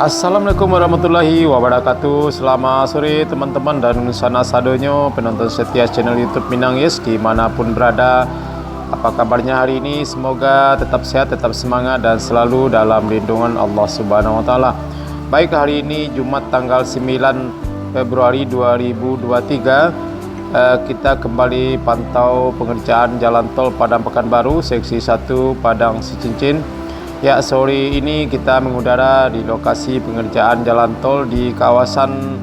Assalamualaikum warahmatullahi wabarakatuh. Selamat sore teman-teman dan sana sadonyo penonton setia channel YouTube Minang Yes dimanapun berada. Apa kabarnya hari ini? Semoga tetap sehat, tetap semangat dan selalu dalam lindungan Allah Subhanahu Wa Taala. Baik, hari ini Jumat tanggal 9 Februari 2023 kita kembali pantau pengerjaan jalan tol Padang Pekanbaru seksi 1 Padang Sicincin. Ya, sore ini kita mengudara di lokasi pengerjaan jalan tol di kawasan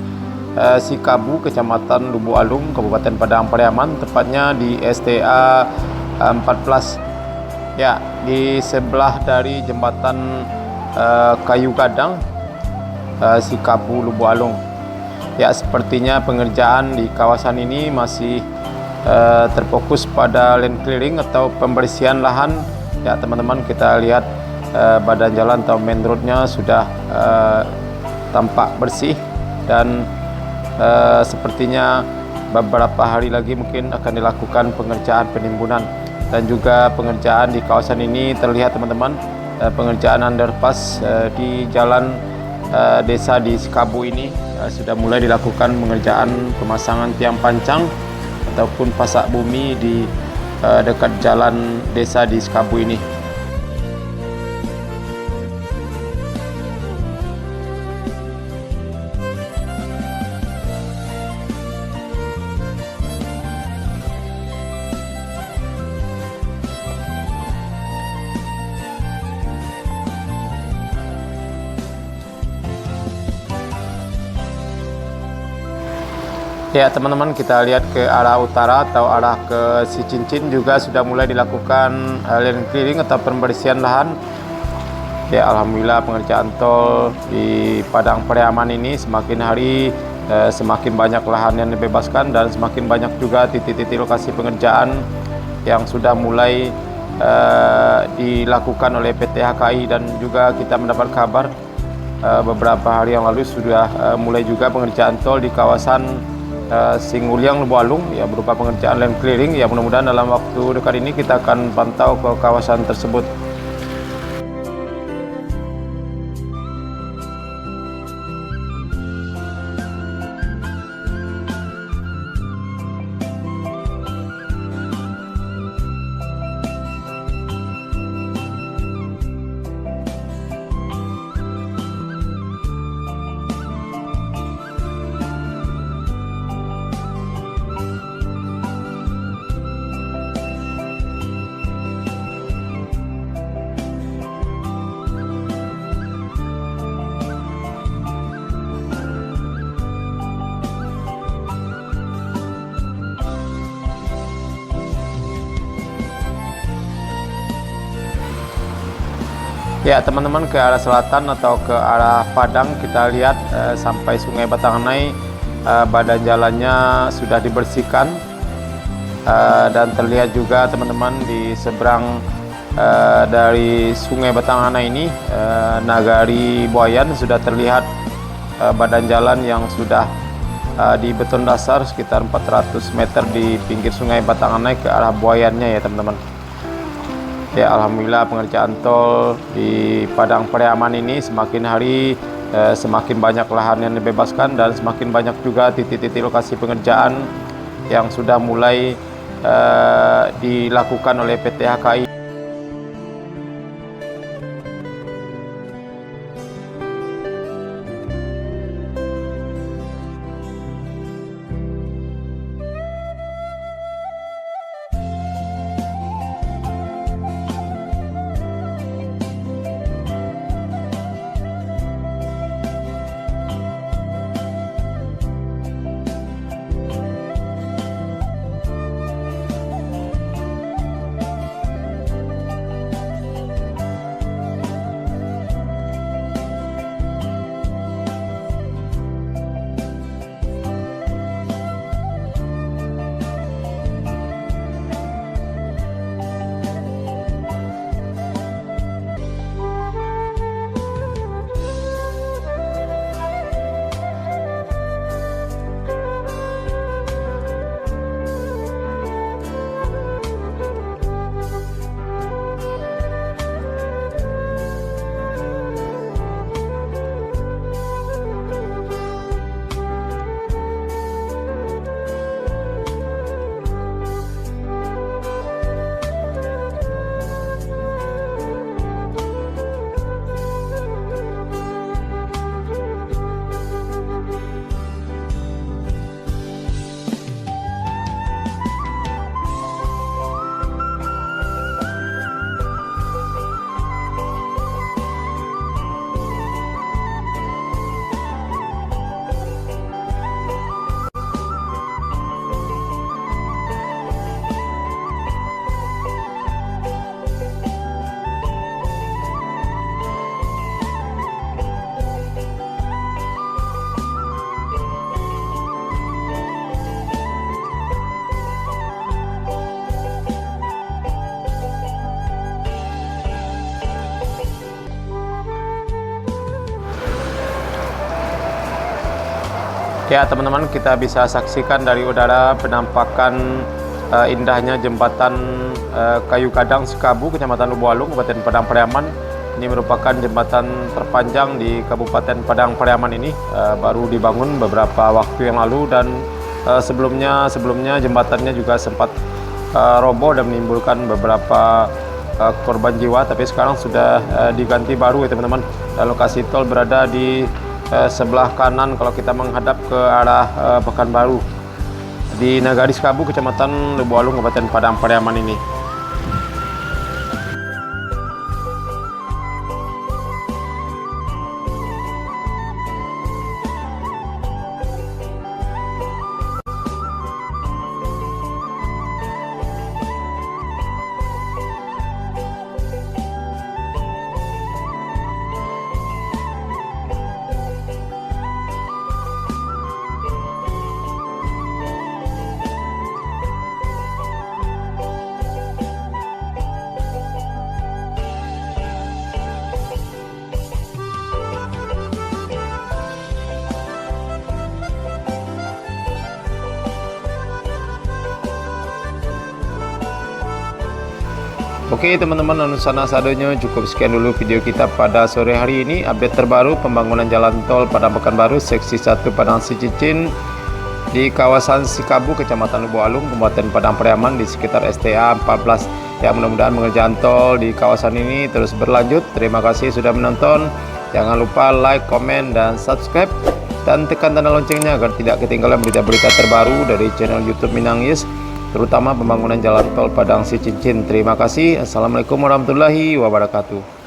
Sikabu, Kecamatan Lubuk Alung, Kabupaten Padang Pariaman, tepatnya di STA 14. Ya, di sebelah dari jembatan Kayu Gadang, Sikabu Lubuk Alung. Ya, sepertinya pengerjaan di kawasan ini masih terfokus pada land clearing atau pembersihan lahan. Ya, teman-teman, kita lihat badan jalan atau main roadnya sudah tampak bersih dan sepertinya beberapa hari lagi mungkin akan dilakukan pengerjaan penimbunan. Dan juga pengerjaan di kawasan ini terlihat teman-teman, pengerjaan underpass di jalan desa di Sikabu ini sudah mulai dilakukan pengerjaan pemasangan tiang pancang ataupun pasak bumi di dekat jalan desa di Sikabu ini. Ya teman-teman, kita lihat ke arah utara atau arah ke Sicincin juga sudah mulai dilakukan land clearing atau pembersihan lahan. Ya, alhamdulillah pengerjaan tol di Padang Pariaman ini semakin hari semakin banyak lahan yang dibebaskan dan semakin banyak juga titik-titik lokasi pengerjaan yang sudah mulai dilakukan oleh PT HKI. Dan juga kita mendapat kabar beberapa hari yang lalu sudah mulai juga pengerjaan tol di kawasan Singuliang Lubuk Alung, ya, berupa pengerjaan land clearing. Ya, mudah-mudahan dalam waktu dekat ini kita akan pantau ke kawasan tersebut. Ya teman-teman, ke arah selatan atau ke arah Padang kita lihat sampai Sungai Batanganai badan jalannya sudah dibersihkan dan terlihat juga teman-teman di seberang dari Sungai Batanganai ini Nagari Buayan sudah terlihat badan jalan yang sudah di beton dasar sekitar 400 meter di pinggir Sungai Batanganai ke arah Buayannya, ya teman-teman. Ya, alhamdulillah pengerjaan tol di Padang Pariaman ini semakin hari semakin banyak lahan yang dibebaskan dan semakin banyak juga titik-titik lokasi pengerjaan yang sudah mulai dilakukan oleh PT HKI. Ya teman-teman, kita bisa saksikan dari udara penampakan indahnya jembatan Kayu Gadang Sekabu, Kecamatan Lubualung, Kabupaten Padang Pariaman. Ini merupakan jembatan terpanjang di Kabupaten Padang Pariaman ini, baru dibangun beberapa waktu yang lalu, dan sebelumnya jembatannya juga sempat roboh dan menimbulkan beberapa korban jiwa, tapi sekarang sudah diganti baru ya teman-teman. Dan lokasi tol berada di sebelah kanan kalau kita menghadap ke arah Pekanbaru di Nagari Sekabu, Kecamatan Lubualung, Kabupaten Padang Pariaman ini. Oke teman-teman, sana sadonya cukup sekian dulu video kita pada sore hari ini. Update terbaru pembangunan jalan tol Padang Pekanbaru seksi 1 Padang Sicincin di kawasan Sikabu, Kecamatan Lubualung, Kabupaten Padang Pariaman, di sekitar STA 14. Ya, mudah-mudahan pengerjaan tol di kawasan ini terus berlanjut. Terima kasih sudah menonton. Jangan lupa like, komen, dan subscribe, dan tekan tanda loncengnya agar tidak ketinggalan berita-berita terbaru dari channel YouTube Minang Yes, terutama pembangunan jalan tol Padang Sicincin. Terima kasih. Assalamualaikum warahmatullahi wabarakatuh.